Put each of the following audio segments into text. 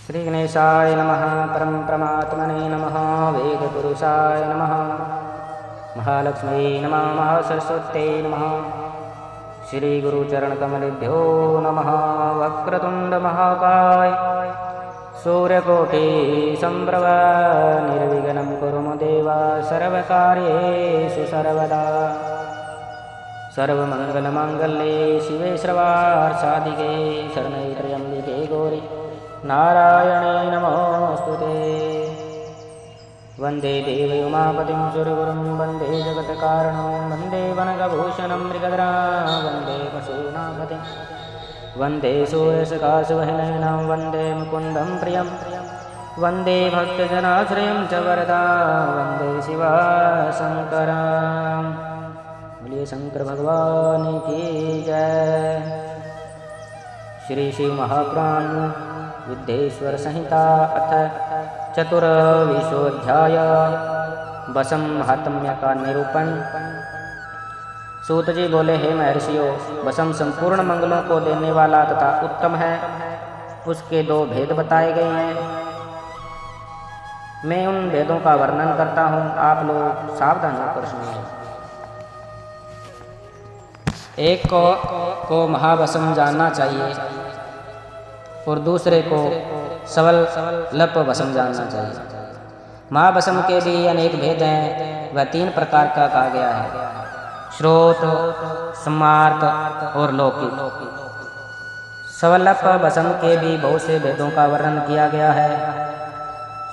श्री गणेशाय नमः। परम परमात्मने नमः। वेदपुरुषाय नमः। महालक्ष्मी नमः। महासरस्वत्यै नमः। श्री गुरुचरणकमलेभ्यो नमः। वक्रतुंड महाकाय सूर्यकोटि संप्रभ निर्विघ्नं कुरु मम देव सर्वकार्येषु सर्वदा। सर्वमंगलमांगल्ये शिवे सर्वार्थसाधिके शरण्ये त्र्यंबके गौरी नारायणे नमोस्तुते। वंदे देवी उमापतिं सुरगुरुं वंदे जगत्कारणं वंदे वनकभूषणं मृगधरां वंदे पशूनापतिं वंदे सूर्यसकाशवहननं वंदे मुकुन्दं प्रियं वंदे भक्तजनाश्रयं च वरदां वंदे शिवशङ्करं। बोलिए शंकर भगवान की जय। श्री शिव महापुराण विद्येश्वर संहिता अथ चतुर्विंशोऽध्याय। बसम महात्म्य का निरूपण। सूत जी बोले, हे महर्षियों, बसम संपूर्ण मंगलों को देने वाला तथा उत्तम है। उसके दो भेद बताए गए हैं। मैं उन भेदों का वर्णन करता हूँ, आप लोग सावधान होकर सुनिए। एक को महाबसम जानना चाहिए और दूसरे को सवल लप बसम जानना चाहिए। महाबसम के भी अनेक भेद हैं। वह 3 प्रकार का कहा गया है: श्रोत, स्मार्त और लौकिक। सवलप बसम के भी बहुत से भेदों का वर्णन किया गया है।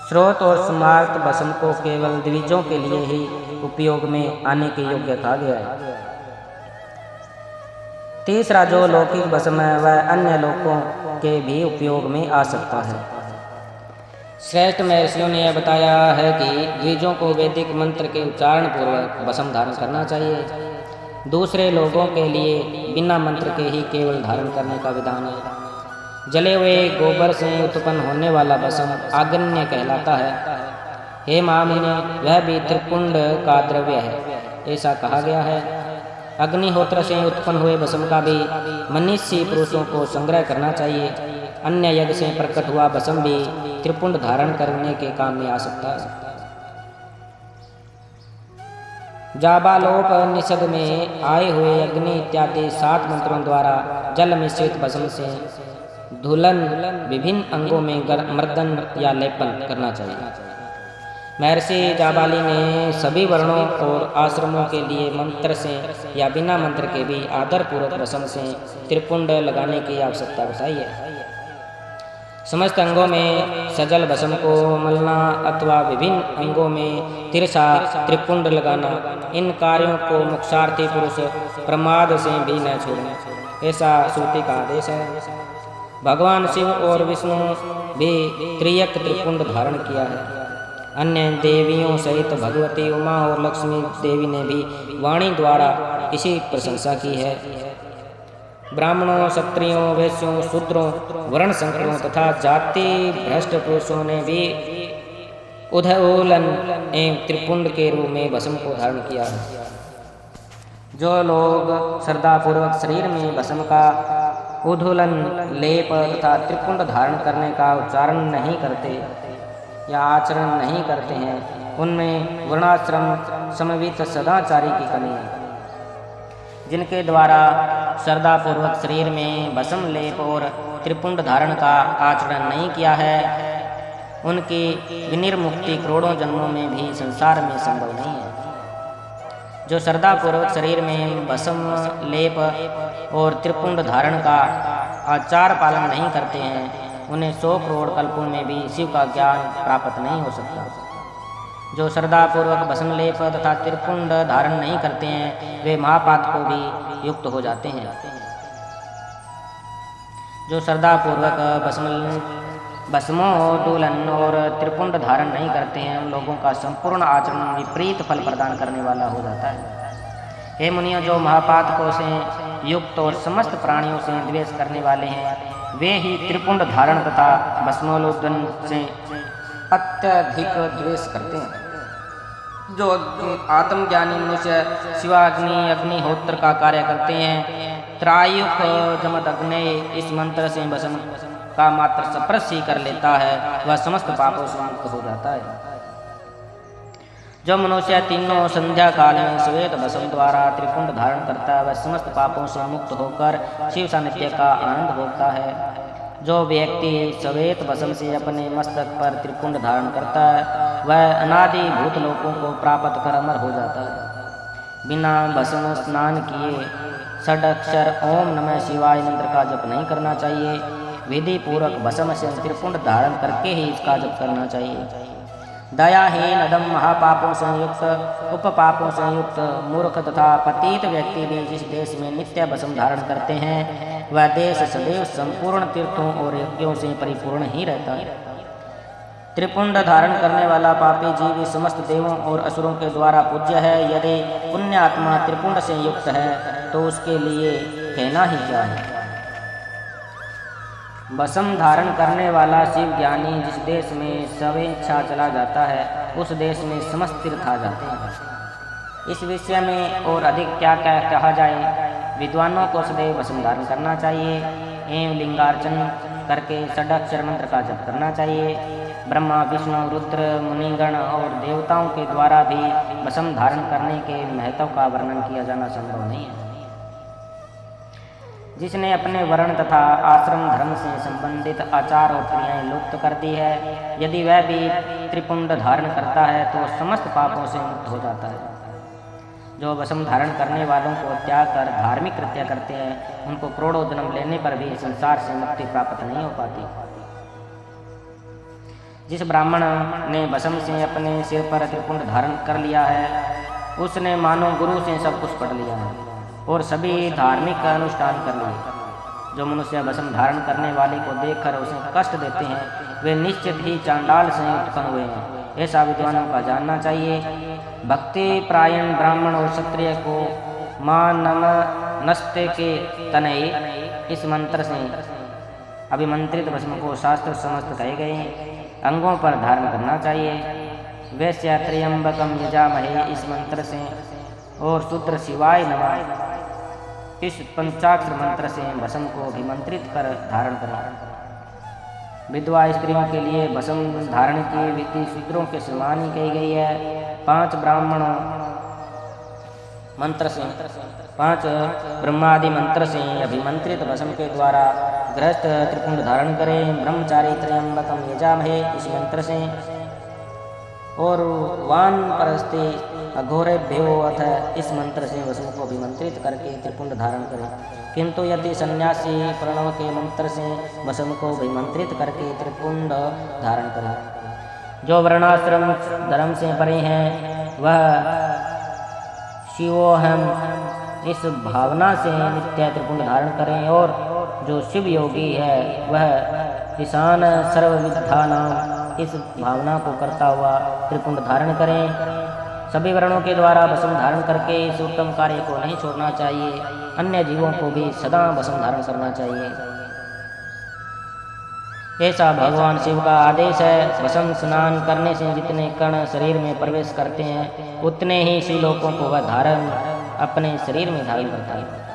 श्रोत और स्मार्त बसम को केवल द्विजों के लिए ही उपयोग में आने के योग्य कहा गया है। तीसरा जो लौकिक बसम है, वह अन्य लोकों के भी उपयोग में आ सकता है। श्रेष्ठ महर्षियों ने यह बताया है कि द्विजों को वैदिक मंत्र के उच्चारण पूर्वक बसम धारण करना चाहिए। दूसरे लोगों के लिए बिना मंत्र के ही केवल धारण करने का विधान है। जले हुए गोबर से उत्पन्न होने वाला बसम आग्न्य कहलाता है। हे महामुनि, वह भी त्रिपुंड का द्रव्य है, ऐसा कहा गया है। अग्निहोत्र से उत्पन्न हुए बसम का भी मनीषी पुरुषों को संग्रह करना चाहिए। अन्य यज्ञ से प्रकट हुआ बसम भी त्रिपुंड धारण करने के काम में आ सकता है। जाबालोपनिषद में आए हुए अग्नि इत्यादि 7 मंत्रों द्वारा जल मिश्रित बसम से धुलन विभिन्न अंगों में मर्दन या लेपन करना चाहिए। महर्षि जाबाली ने सभी वर्णों और आश्रमों के लिए मंत्र से या बिना मंत्र के भी आदरपूर्वक बसम से त्रिपुंड लगाने की आवश्यकता बताई है। समस्त अंगों में सजल बसम को मलना अथवा विभिन्न अंगों में तिरछा त्रिपुंड लगाना, इन कार्यों को मोक्षार्थी पुरुष प्रमाद से भी न छोड़ें, ऐसा श्रुति का आदेश है। भगवान शिव और विष्णु भी त्रियक त्रिपुंड धारण किया है। अन्य देवियों सहित भगवती उमा और लक्ष्मी देवी ने भी वाणी द्वारा इसी प्रशंसा की है। ब्राह्मणों, क्षत्रियों, वैश्यों, शूद्रों, वर्ण संकरों तथा जाति भ्रष्ट पुरुषों ने भी उधोलन एवं त्रिपुंड के रूप में भस्म को धारण किया है। जो लोग श्रद्धापूर्वक शरीर में भस्म का उधोलन, लेप तथा त्रिपुंड धारण करने का उच्चारण नहीं करते या आचरण नहीं करते हैं, उनमें वर्णाश्रम समन्वित सदाचारी की कमी है। जिनके द्वारा श्रद्धापूर्वक शरीर में भस्म, लेप और त्रिपुंड धारण का आचरण नहीं किया है, उनकी विनिर्मुक्ति करोड़ों जन्मों में भी संसार में संभव नहीं है। जो श्रद्धापूर्वक शरीर में भस्म, लेप और त्रिपुंड धारण का आचार पालन नहीं करते हैं, उन्हें 100 करोड़ कल्पों में भी शिव का ज्ञान प्राप्त नहीं हो सकता। जो श्रद्धापूर्वक भस्म, लेप तथा त्रिपुंड धारण नहीं करते हैं, वे महापात को भी युक्त हो जाते हैं। जो श्रद्धापूर्वक भस्मोद्दोलन और त्रिपुंड धारण नहीं करते हैं, उन लोगों का संपूर्ण आचरण विपरीत फल प्रदान करने वाला हो जाता है। हे मुनियों, जो महापातकों से युक्त और समस्त प्राणियों से द्वेष करने वाले हैं, वे ही त्रिपुंड धारण तथा भस्मोद्दोलन से अत्यधिक द्वेष करते हैं। जो आत्मज्ञानी मनुष्य शिवाग्नि, अग्निहोत्र का कार्य करते हैं, त्रायुक जमदग्ने इस मंत्र से भस्म का मात्र स्पर्श ही कर लेता है वह समस्त पापों से मुक्त हो जाता है। जो मनुष्य तीनों संध्या काल में श्वेत भस्म द्वारा त्रिपुंड धारण करता है वह समस्त पापों से मुक्त होकर शिव सानिध्य का आनंद भोगता है। जो व्यक्ति श्वेत भस्म से अपने मस्तक पर त्रिपुंड धारण करता है वह अनादि भूत लोकों को प्राप्त कर अमर हो जाता है। बिना भस्म स्नान किए षडक्षर ओम नमः शिवाय मंत्र का जप नहीं करना चाहिए। विधि पूर्वक भस्म से त्रिपुंड धारण करके ही इसका जप करना चाहिए। दयाहीन अधम महापापों से युक्त उपपापों से युक्त मूर्ख तथा पतित व्यक्ति भी जिस देश में नित्य भस्म धारण करते हैं वह देश सदैव संपूर्ण तीर्थों और यज्ञों से परिपूर्ण ही रहता है। त्रिपुंड धारण करने वाला पापी जीव समस्त देवों और असुरों के द्वारा पूज्य है। यदि पुण्य आत्मा त्रिपुंड से युक्त है तो उसके लिए कहना ही क्या है। भस्म धारण करने वाला शिव ज्ञानी जिस देश में स्वेच्छा चला जाता है उस देश में समस्त तीर्थ आ जाते हैं। इस विषय में और अधिक क्या क्या कहा जाए। विद्वानों को सदैव भस्म धारण करना चाहिए एवं लिंगार्चन करके षडाक्षर मंत्र का जप करना चाहिए। ब्रह्मा विष्णु रुद्र मुनिगण और देवताओं के द्वारा भी भस्म धारण करने के महत्व का वर्णन किया जाना संभव नहीं है। जिसने अपने वर्ण तथा आश्रम धर्म से संबंधित आचार और क्रियाएं लुप्त कर दी है यदि वह भी त्रिपुंड धारण करता है तो समस्त पापों से मुक्त हो जाता है। जो भस्म धारण करने वालों को त्याग कर धार्मिक कृत्य करते हैं उनको करोड़ों जन्म लेने पर भी संसार से मुक्ति प्राप्त नहीं हो पाती। जिस ब्राह्मण ने भस्म से अपने सिर पर त्रिपुंड धारण कर लिया है उसने मानो गुरु से सब कुछ पढ़ लिया है और सभी धार्मिक अनुष्ठान कर लिए। जो मनुष्य भस्म धारण करने वाले को देखकर उसे कष्ट देते हैं वे निश्चित ही चांडाल से उत्पन्न हुए हैं, ऐसा विद्वानों का जानना चाहिए। भक्ति प्रायण ब्राह्मण और क्षत्रिय को मां नम नस्ते के तनय इस मंत्र से अभिमंत्रित भस्म को शास्त्र समस्त कहे गए अंगों पर धारण करना चाहिए। वैश्य त्र्यंबकम यजामहे इस मंत्र से और शूद्र शिवाय नमः इस पंचाक्षर मंत्र से भस्म को अभिमंत्रित कर धारण करें। विधवा स्त्रियों के लिए भस्म धारण की विधि शूद्रों के समान ही कही गई है। 5 ब्राह्मण मंत्र से 5 ब्रह्मादि मंत्र से अभिमंत्रित भस्म के द्वारा गृहस्थ त्रिपुंड धारण करें। ब्रह्मचारी त्र्यंबकम यजामहे इस मंत्र से और वानप्रस्थी अघोरेभ्यो अथ इस मंत्र से भस्म को अभिमंत्रित करके त्रिपुंड धारण करें। किंतु यदि सन्यासी प्रणव के मंत्र से भस्म को अभिमंत्रित करके त्रिपुंड धारण करें। जो वर्णाश्रम धर्म से परे हैं वह शिवोहम इस भावना से नित्य त्रिपुंड धारण करें और जो शिव योगी है वह ईशान सर्वविद्या नाम इस भावना को करता हुआ त्रिपुंड धारण करें। सभी वर्णों के द्वारा भस्म धारण करके इस उत्तम कार्य को नहीं छोड़ना चाहिए। अन्य जीवों को भी सदा भस्म धारण करना चाहिए, ऐसा भगवान शिव का आदेश है। भस्म स्नान करने से जितने कण शरीर में प्रवेश करते हैं उतने ही शिवलोकों को वह धारण अपने शरीर में धारण करता है।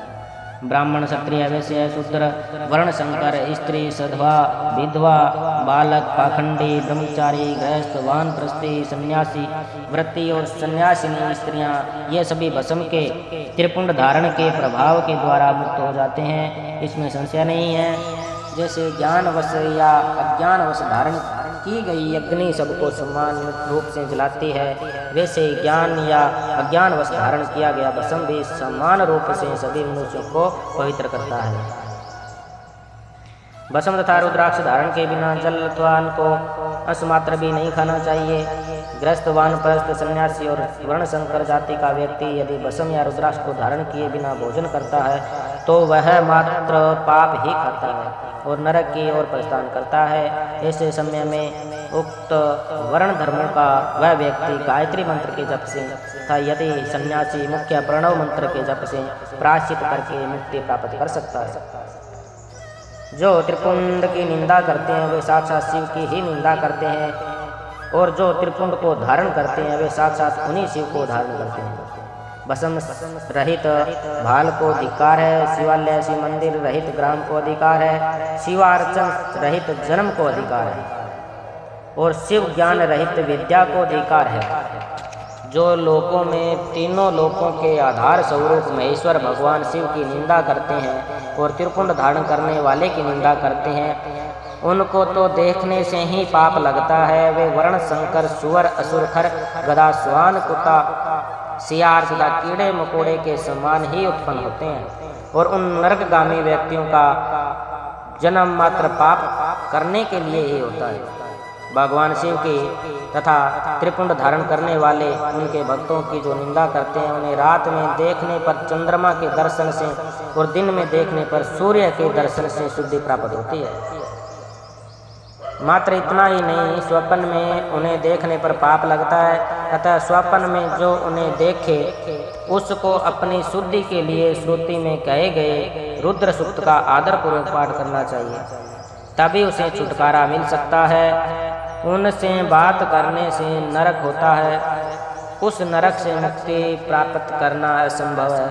ब्राह्मण क्षत्रिय वैश्य शूद्र वर्ण संकर स्त्री सधवा विधवा बालक पाखंडी ब्रह्मचारी गृहस्थ वानप्रस्थी सन्यासी व्रती और सन्यासिनी स्त्रियां ये सभी भस्म के त्रिपुंड धारण के प्रभाव के द्वारा मुक्त हो जाते हैं, इसमें संशय नहीं है। जैसे ज्ञानवश या अज्ञानवश धारण की गई अग्नि सबको समान रूप से जलाती है वैसे ज्ञान या अज्ञानवश धारण किया गया भस्म भी समान रूप से सभी मनुष्यों को पवित्र करता है। भस्म तथा रुद्राक्ष धारण के बिना जल अथवा अन्न को अंशमात्र भी नहीं खाना चाहिए। गृहस्थ वानप्रस्थ सन्यासी और वर्ण संकर जाति का व्यक्ति यदि भस्म या रुद्राक्ष को धारण किए बिना भोजन करता है तो वह मात्र पाप ही खाता है और नरक की ओर प्रस्थान करता है। ऐसे समय में उक्त वर्ण धर्मों का वह व्यक्ति गायत्री मंत्र के जप से तथा यदि सन्यासी मुख्य प्रणव मंत्र के जप से प्रायश्चित करके मुक्ति प्राप्त कर सकता है। जो त्रिपुंड की निंदा करते हैं वे साक्षात शिव की ही निंदा करते हैं और जो त्रिपुंड को धारण करते हैं वे साक्षात उन्हीं शिव को धारण करते हैं। भस्म रहित भाल को धिक्कार है। शिवालय शिव मंदिर रहित ग्राम को अधिकार है। शिवार्चन रहित जन्म को अधिकार है और शिव ज्ञान रहित विद्या को अधिकार है। जो लोकों में तीनों लोकों के आधार स्वरूप महेश्वर भगवान शिव की निंदा करते हैं और त्रिपुंड धारण करने वाले की निंदा करते हैं, उनको तो देखने से ही पाप लगता है। वे वर्ण संकर सुअर असुर खर गधा स्वान कुत्ता सियार तथा कीड़े मकोड़े के समान ही उत्पन्न होते हैं और उन नरकगामी व्यक्तियों का जन्म मात्र पाप करने के लिए ही होता है। भगवान शिव की तथा त्रिपुंड धारण करने वाले उनके भक्तों की जो निंदा करते हैं, उन्हें रात में देखने पर चंद्रमा के दर्शन से और दिन में देखने पर सूर्य के दर्शन से शुद्धि प्राप्त होती है। मात्र इतना ही नहीं, स्वप्न में उन्हें देखने पर पाप लगता है। अतः स्वप्न में जो उन्हें देखे उसको अपनी शुद्धि के लिए श्रुति में कहे गए रुद्र सूक्त का आदरपूर्वक पाठ करना चाहिए, तभी उसे छुटकारा मिल सकता है। उनसे बात करने से नरक होता है, उस नरक से मुक्ति प्राप्त करना असंभव है।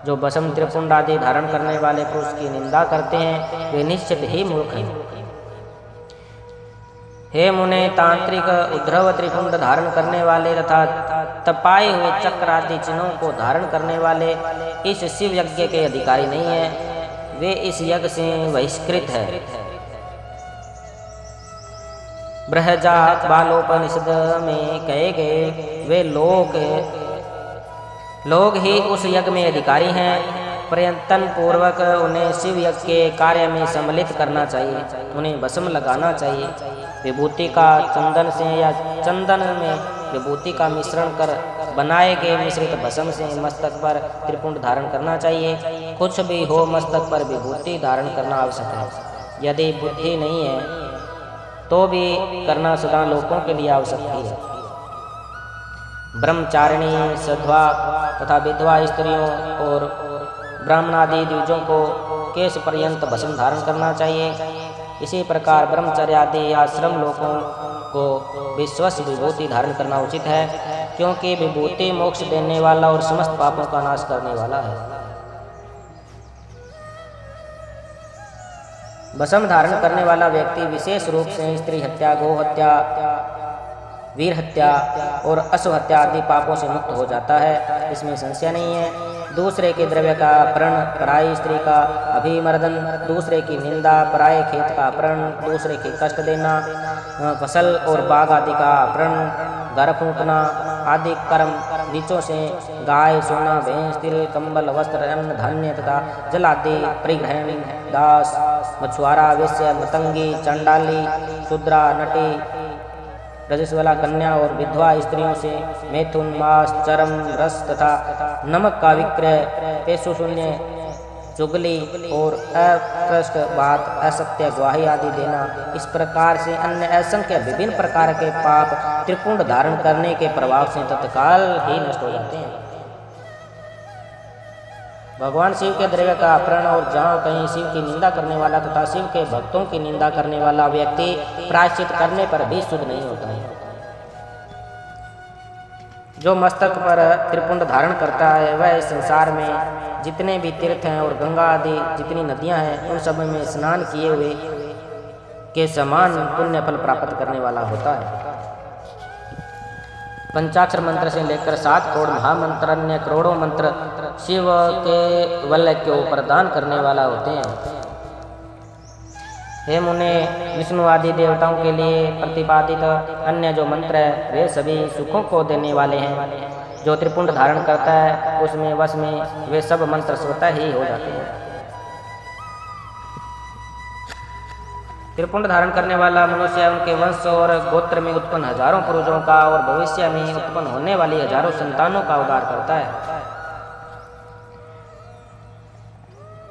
जो भस्म त्रिपुंड आदि धारण करने वाले पुरुष की निंदा करते हैं वे निश्चित ही मूर्ख हैं। हे मुने, तांत्रिक उद्धव त्रिपुंड धारण करने वाले तथा तपाए हुए चक्र आदि चिन्हों को धारण करने वाले इस शिव यज्ञ के अधिकारी नहीं है। वे इस यज्ञ से बहिष्कृत है। बृहजात बालोपनिषद में कहे गए वे लोग ही उस यज्ञ में अधिकारी हैं। प्रयत्न पूर्वक उन्हें शिव यज्ञ के कार्य में सम्मिलित करना चाहिए। उन्हें भस्म लगाना चाहिए। विभूति का चंदन से या चंदन में विभूति का मिश्रण कर बनाए गए मिश्रित भस्म से मस्तक पर त्रिपुंड धारण करना चाहिए। कुछ भी हो, मस्तक पर विभूति धारण करना आवश्यक है। यदि बुद्धि नहीं है तो भी करना सदा लोगों के लिए आवश्यक ही है। ब्रह्मचारिणी, सधवा तथा विधवा स्त्रियों और ब्राह्मणादि द्विजों को केश पर्यंत भस्म धारण करना चाहिए। इसी प्रकार ब्रह्मचर्य आदि आश्रम लोगों को विश्वस विभूति धारण करना उचित है, क्योंकि विभूति मोक्ष देने वाला और समस्त पापों का नाश करने वाला है। भस्म धारण करने वाला व्यक्ति विशेष रूप से स्त्री हत्या, गो हत्या, वीर हत्या और अश्व हत्या आदि पापों से मुक्त हो जाता है, इसमें संशय नहीं है। दूसरे के द्रव्य का अपहरण, पराई स्त्री का अभिमर्दन, दूसरे की निंदा, पराये खेत का अपहरण, दूसरे के कष्ट देना, फसल और बाग आदि का अपहरण, घर फूंकना आदि कर्म नीचों से गाय, सोना, भैंस, तिल, कंबल, वस्त्र, अन्न, धान्य तथा जल आदि परिग्रहण, दास, मछुआरा, वेश्या, मतंगी, चंडाली, शूद्रा, नटी, रजस्वला कन्या और विधवा स्त्रियों से मैथुन, मांस, चर्म, रस तथा नमक का विक्रय, पेशुशून्य, चुगली और अपृष्ट बात, असत्य ग्वाही आदि देना, इस प्रकार से अन्य असंख्य विभिन्न प्रकार के पाप त्रिपुंड धारण करने के प्रभाव से तत्काल ही नष्ट हो जाते हैं। भगवान शिव के द्रव्य का अपहरण और जहाँ कहीं शिव की निंदा करने वाला तथा शिव के भक्तों की निंदा करने वाला व्यक्ति प्रायश्चित करने पर भी शुद्ध नहीं होता है। जो मस्तक पर त्रिपुंड धारण करता है वह इस संसार में जितने भी तीर्थ हैं और गंगा आदि जितनी नदियां हैं उन सब में स्नान किए हुए के समान पुण्य फल प्राप्त करने वाला होता है। पंचाक्षर मंत्र से लेकर 7 करोड़ महामंत्र अन्य करोड़ों मंत्र शिव के वलय को प्रदान करने वाला होते हैं। हे मुने, विष्णु आदि देवताओं के लिए प्रतिपादित अन्य जो मंत्र है वे सभी सुखों को देने वाले हैं। जो त्रिपुंड धारण करता है उसमें वश में वे सब मंत्र स्वतः ही हो जाते हैं। त्रिपुंड धारण करने वाला मनुष्य उनके वंश और गोत्र में उत्पन्न हजारों पुरुषों का और भविष्य में उत्पन्न होने वाली हजारों संतानों का उद्धार करता है।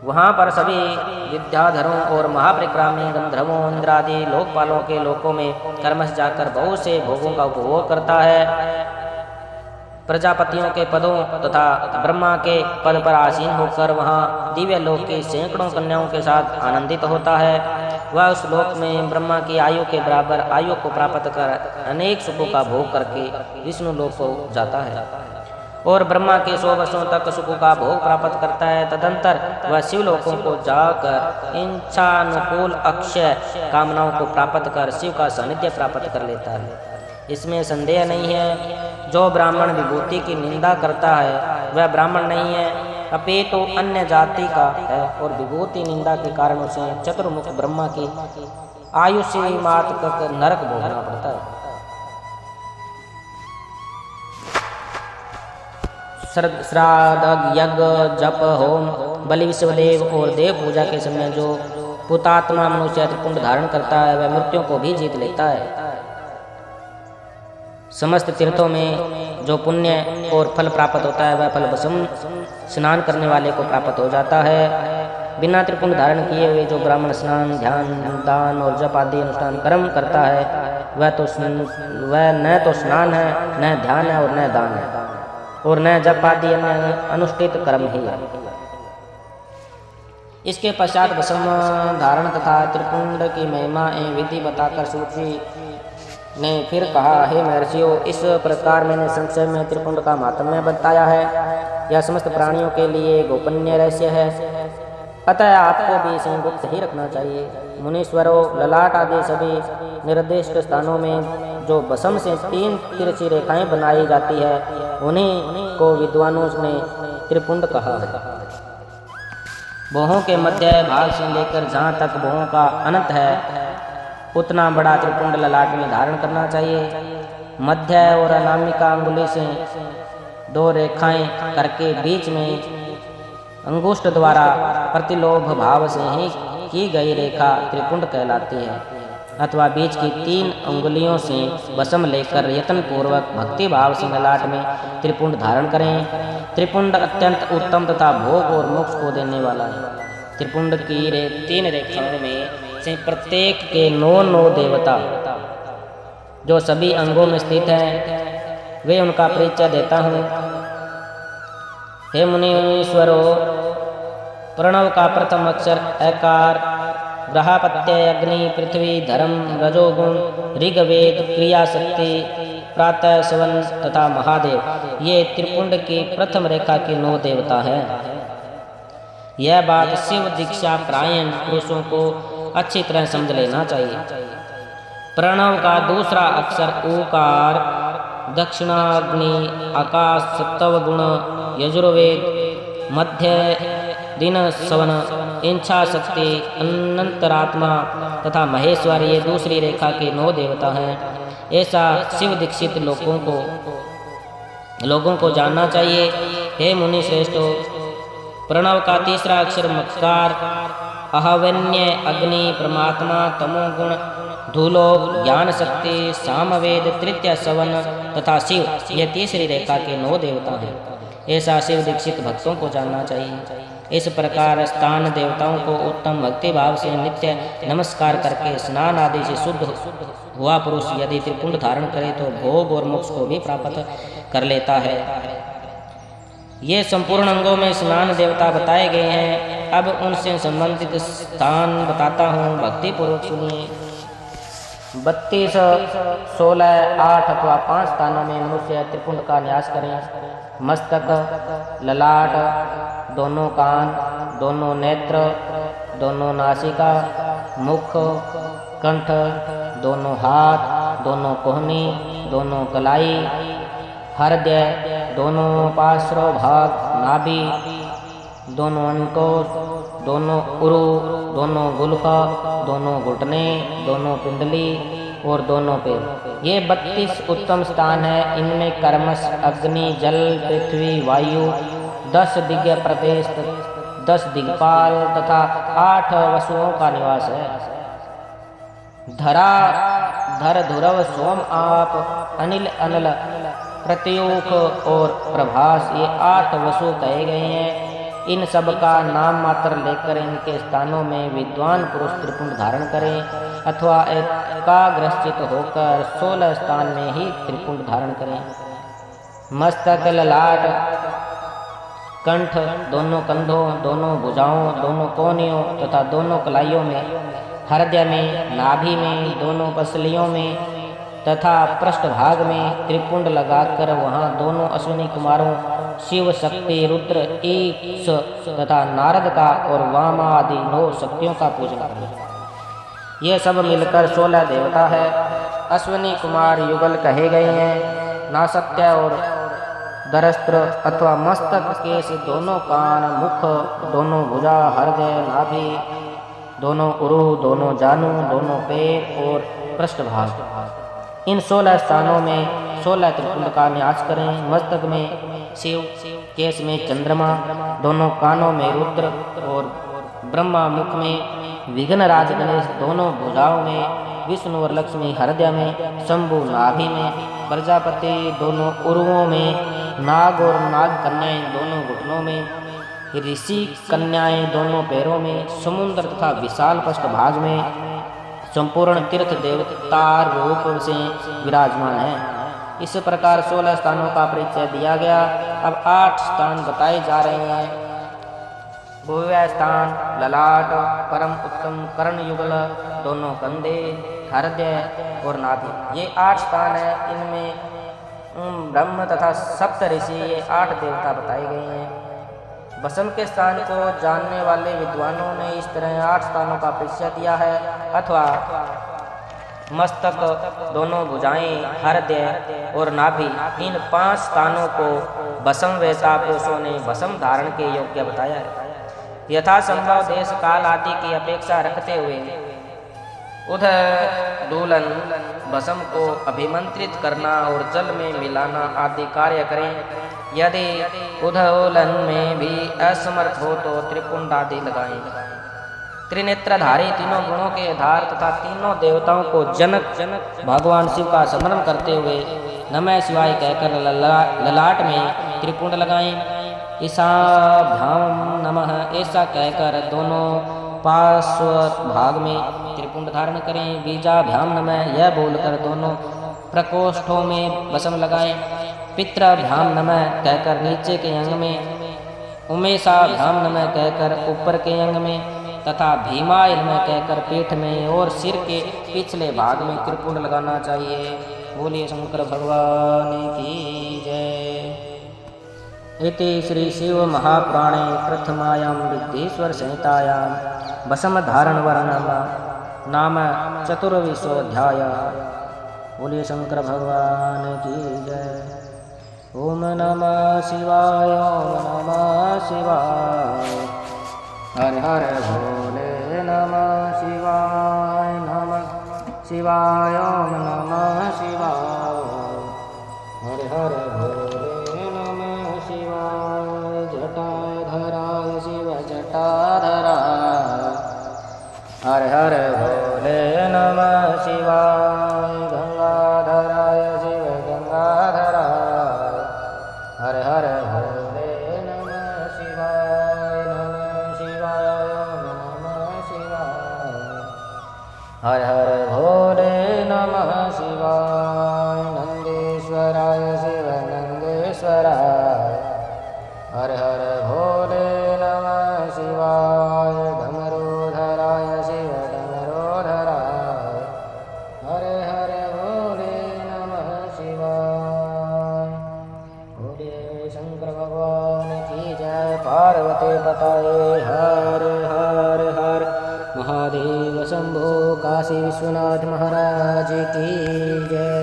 वहाँ पर सभी विद्याधरों और महापरिक्रामी गंधर्वों, इंद्रादि लोकपालों के लोकों में कर्मश जाकर बहुत से भोगों का उपभोग करता है। प्रजापतियों के पदों तथा ब्रह्मा के पद पर आसीन होकर वहाँ दिव्य लोक की सैकड़ों कन्याओं के साथ आनंदित होता है। वह उस लोक में ब्रह्मा की आयु के बराबर आयु को प्राप्त कर अनेक सुखों का भोग करके विष्णु लोक को जाता है। और ब्रह्मा के 100 वर्षों तक सुख का भोग प्राप्त करता है। तदंतर वह शिवलोकों को जाकर इच्छानुकूल अक्षय कामनाओं को प्राप्त कर शिव का सानिध्य प्राप्त कर लेता है। इसमें संदेह नहीं है। जो ब्राह्मण विभूति की निंदा करता है वह ब्राह्मण नहीं है, अपितु अन्य जाति का है और विभूति निंदा के कारण उसे चतुर्मुख ब्रह्मा की आयुष्य मात तक नरक भोगना पड़ता है। श्राद्ध, यज्ञ, जप, होम, बलि, विश्वदेव और देव पूजा के समय जो पुतात्मा मनुष्य त्रिपुंड धारण करता है वह मृत्यु को भी जीत लेता है। समस्त तीर्थों में जो पुण्य और फल प्राप्त होता है वह फल भस्म स्नान करने वाले को प्राप्त हो जाता है। बिना त्रिपुंड धारण किए हुए जो ब्राह्मण स्नान, ध्यान, दान और जप आदि अनुष्ठान कर्म करता है वह न तो स्नान है, न ध्यान है और न दान है और न जप आदि अन्य अनुष्ठित कर्म ही है। इसके पश्चात भस्म धारण तथा त्रिपुंड की महिमा एवं विधि बताकर सूची ने फिर कहा, हे महर्षियों, इस प्रकार मैंने संक्षेप में त्रिपुंड का महात्म्य बताया है। यह समस्त प्राणियों के लिए गोपनीय रहस्य है, अतः आपको भी इसे गुप्त ही रखना चाहिए। मुनीश्वरों, ललाट आदि सभी निर्दिष्ट स्थानों में जो भस्म से 3 तिरछी रेखाएं बनाई जाती है उन्हीं को विद्वानों ने त्रिपुंड कहा है। भौहों के मध्य भाग से लेकर जहाँ तक भौहों का अनंत है उतना बड़ा त्रिपुंड ललाट में धारण करना चाहिए। मध्य और अनामिका अंगुली से 2 रेखाएं करके बीच में अंगुष्ठ द्वारा प्रतिलोभ भाव से ही की गई रेखा त्रिपुंड कहलाती है, अथवा बीच की 3 अंगुलियों से भस्म लेकर यत्न पूर्वक भक्ति भाव से ललाट में त्रिपुंड धारण करें। त्रिपुंड अत्यंत उत्तम तथा भोग और मोक्ष को देने वाला है। त्रिपुंड की 3 रेखाओं में से प्रत्येक के 9 देवता जो सभी अंगों में स्थित हैं वे उनका परिचय देता हूँ। हे मुनीश्वरों, प्रणव का प्रथम अक्षर अकार, ग्रहापत्य, अग्नि, पृथ्वी, धर्म, रजोगुण, ऋग्वेद, क्रिया शक्ति, प्रातः सवन तथा महादेव ये त्रिपुंड की प्रथम रेखा के 9 देवता हैं। यह बात शिव दीक्षा प्रायण पुरुषों को अच्छी तरह समझ लेना चाहिए। प्रणव का दूसरा अक्षर ऊकार, दक्षिणाग्नि, आकाश, सप्तवगुण, यजुर्वेद, मध्य दिन सवन, इच्छा शक्ति, अनंतरात्मा तथा महेश्वर ये दूसरी रेखा के 9 देवता हैं। ऐसा शिव दीक्षित लोगों को जानना चाहिए। हे मुनि श्रेष्ठों, प्रणव का तीसरा अक्षर मकार, अहवन्य, अग्नि, परमात्मा, तमोगुण, धूलो, ज्ञान शक्ति, सामवेद, तृतीय सवन तथा शिव ये तीसरी रेखा के 9 देवता हैं। ऐसा शिव दीक्षित भक्तों को जानना चाहिए। इस प्रकार स्थान देवताओं को उत्तम भक्ति भाव से नित्य नमस्कार करके स्नान आदि से शुद्ध हुआ पुरुष यदि त्रिपुंड धारण करे तो भोग और मोक्ष को भी प्राप्त कर लेता है। ये संपूर्ण अंगों में स्नान देवता बताए गए हैं। अब उनसे संबंधित स्थान बताता हूँ, भक्ति पूर्वक सुनिए। 32, 16, 8 अथवा 5 स्थानों में मनुष्य त्रिपुंड का न्यास करें। मस्तक, ललाट, दोनों कान, दोनों नेत्र, दोनों नासिका, मुख, कंठ, दोनों हाथ, दोनों कोहनी, दोनों कलाई, हृदय, दोनों पार्श्व भाग, नाभि, दोनों अंकोश, दोनों उरु, दोनों गुल्फा, दोनों घुटने, दोनों पिंडली और दोनों पैर। ये 32 उत्तम स्थान है। इनमें कर्मश, अग्नि, जल, पृथ्वी, वायु, 10 दिव्य प्रदेश, 10 दिग्पाल तथा 8 वसुओं का निवास है। धरा, धर, ध्रुव, सोम, आप, अनिल, अनल, प्रत्युख और प्रभास ये 8 वसु कहे गए हैं। इन सब का नाम मात्र लेकर इनके स्थानों में विद्वान पुरुष त्रिपुंड धारण करें अथवा एकाग्रचित होकर 16 स्थान में ही त्रिपुंड धारण करें। मस्तक, ललाट, कंठ, दोनों कंधों, दोनों भुजाओं, दोनों कोहनियों तथा दोनों कलाइयों में, हृदय में, नाभि में, दोनों पसलियों में तथा पृष्ठभाग में त्रिपुंड लगाकर वहाँ दोनों अश्विनी कुमारों शिव शक्ति रुद्र ईश तथा नारद का और वामा आदि 9 शक्तियों का पूजन करें। ये सब मिलकर 16 देवता है। अश्विनी कुमार युगल कहे गए हैं। नासत्य और दरस्त्र अथवा मस्तक, केश, दोनों कान, मुख, दोनों भुजा, हृदय, नाभि, दोनों उरु, दोनों जानू, दोनों पैर और पृष्ठभाग, इन 16 स्थानों में 16 त्रिपुंड का न्यास करें। मस्तक में शिव, केश में चंद्रमा, दोनों कानों में रुद्र और ब्रह्मा, मुख में विघ्नराज गणेश, दोनों भुजाओं में विष्णु और लक्ष्मी, हृदय में शंभु, नाभि में प्रजापति, दोनों उरुओं में नाग और नाग कन्याएं, दोनों घुटनों में ऋषि कन्याएं, दोनों पैरों में समुद्र तथा विशाल पृष्ठभाग में संपूर्ण तीर्थ देवता रूप से विराजमान है। इस प्रकार 16 स्थानों का परिचय दिया गया। अब 8 स्थान बताए जा रहे हैं। भुव्य स्थान ललाट, परम उत्तम कर्ण युगल, दोनों कंधे, हृदय और नाभि, ये 8 स्थान है। इनमें ब्रह्म तथा सप्त ऋषि, ये 8 देवता बताए गए हैं। भस्म के स्थान को जानने वाले विद्वानों ने इस तरह 8 स्थानों का परिचय दिया है। अथवा मस्तक, दोनों भुजाएं, हृदय और नाभि, इन 5 स्थानों को भस्म वेता पुरुषों ने भस्म धारण के योग्य बताया है। यथासंभव देश काल आदि की अपेक्षा रखते हुए उधर दुल्हन भस्म को अभिमंत्रित करना और जल में मिलाना आदि कार्य करें। यदि उधोलन में भी असमर्थ हो तो त्रिपुंड आदि लगाएं। त्रिनेत्रधारी, तीनों गुणों के आधार तथा तीनों देवताओं को जनक भगवान शिव का स्मरण करते हुए नमः शिवाय कहकर ललाट में त्रिपुंड लगाएं। ईशाभ्याम नमः ऐसा कहकर दोनों पार्श्व भाग में त्रिपुंड धारण करें। बीजाभ्याम नमः यह बोलकर दोनों प्रकोष्ठों में भस्म लगाएं। पितृभ्याम नमः कहकर नीचे के अंग में, उमेशाभ्याम नमः कहकर ऊपर के अंग में तथा भीमाय नमः कहकर पीठ में और सिर के पिछले भाग में त्रिपुंड लगाना चाहिए। बोलिए शंकर भगवान की जय। इति श्री शिव महापुराणे प्रथमायां विद्येश्वर संहितायां भस्म धारण वर्णन नाम 24वाध्याय। बोलिए शंकर भगवान की जय। ओम नमः शिवाय, ओम नमः शिवाय, हर हर भोले नमः शिवाय, नमः शिवाय, ओम नमः शिवाय, हर हर भोले नमः शिवाय। जटाधराय शिव जटाधराय, हर हर भोले नमः शिवाय। गंगाधराय शिव गंगाधराय, हर हर भोले नमः शिवाय। नमः शिवाय, नमः शिवाय, हर हर भोले नमः शिवाय। नंदीश्वराय शिव नंदेश्वराय, हर हर भोले नमः शिवाय। डमरूधराय शिव डमरूधराय, हर हर भोले नमः शिवाय। बोले शंकर भगवान की जय। पार्वती पताये हर हर हर महादेव शंभो। काशी विश्वनाथ महाराज की जय।